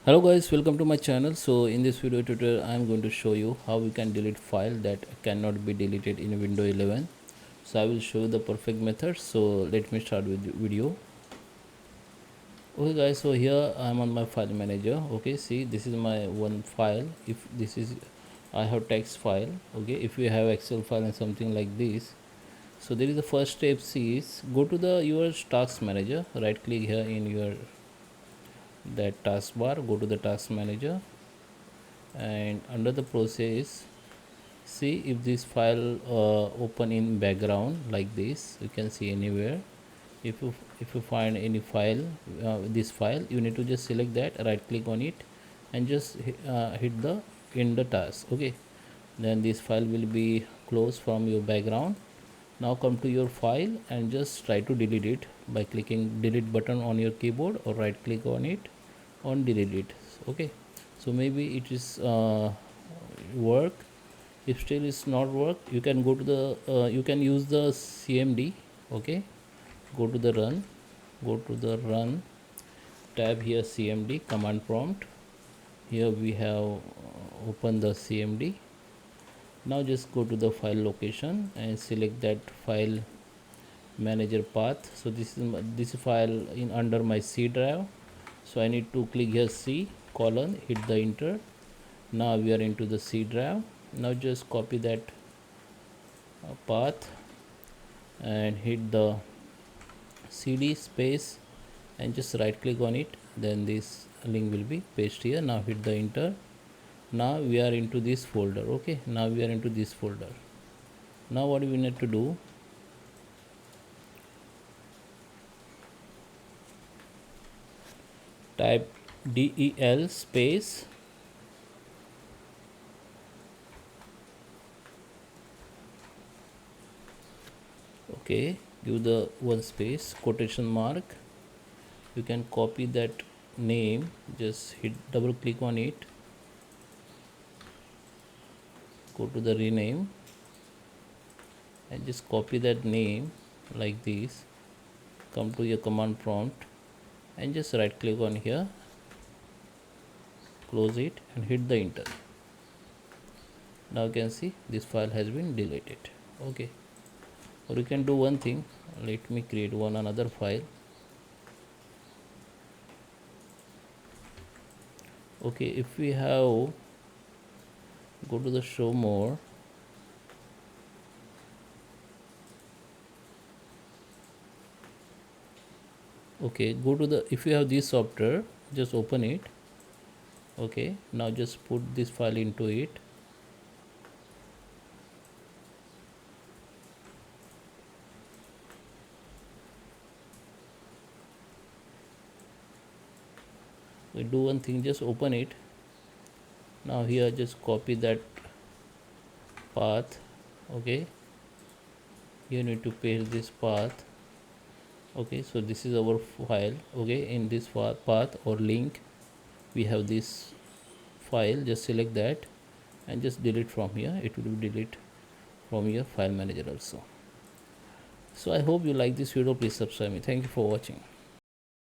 Hello guys, welcome to my channel. So in this video tutorial I am going to show you how we can delete file that cannot be deleted in Windows 11. So I will show you the perfect method. So let me start with the video. Okay guys, so here I am on my file manager. Okay, see, this is my one file. If this is, I have text file. Okay, if you have Excel file and something like this, so there is the first step. C is go to the your task manager, right click here in your that taskbar, go to the task manager, and under the process, see if this file open in background like this. You can see anywhere. If you find any file, this file, you need to just select that, right click on it, and just hit the end the task. Okay, then this file will be closed from your background. Now come to your file and just try to delete it by clicking delete button on your keyboard, or right click on it on delete it. Okay, so maybe it is work. If still is not work, you can go to the you can use the cmd. Okay, go to the run, tab here cmd command prompt. Here we have open the cmd. Now just go to the file location and select that file manager path. So this file in under my C drive. So I need to click here C colon, hit the enter. Now we are into the C drive. Now just copy that path and hit the cd space and just right click on it. Then this link will be pasted here. Now hit the enter. Now we are into this folder. Okay, now we are into this folder. Now what we need to do, type del space okay, give the one space quotation mark. You can copy that name, just hit double click on it, go to the rename and just copy that name like this. Come to your command prompt and just right click on here, close it and hit the enter. Now you can see this file has been deleted. Okay, or you can do one thing. Let me create another file. Okay, if we have, go to the show more. Okay, go to the, if you have this software, just open it. Okay, now just put this file into it. We do one thing, just open it. Now here just copy that path. Okay, you need to paste this path. Okay, so this is our file. Okay, in this path or link we have this file. Just select that and just delete from here. It will be delete from your file manager also. So I hope you like this video. Please subscribe me. Thank you for watching.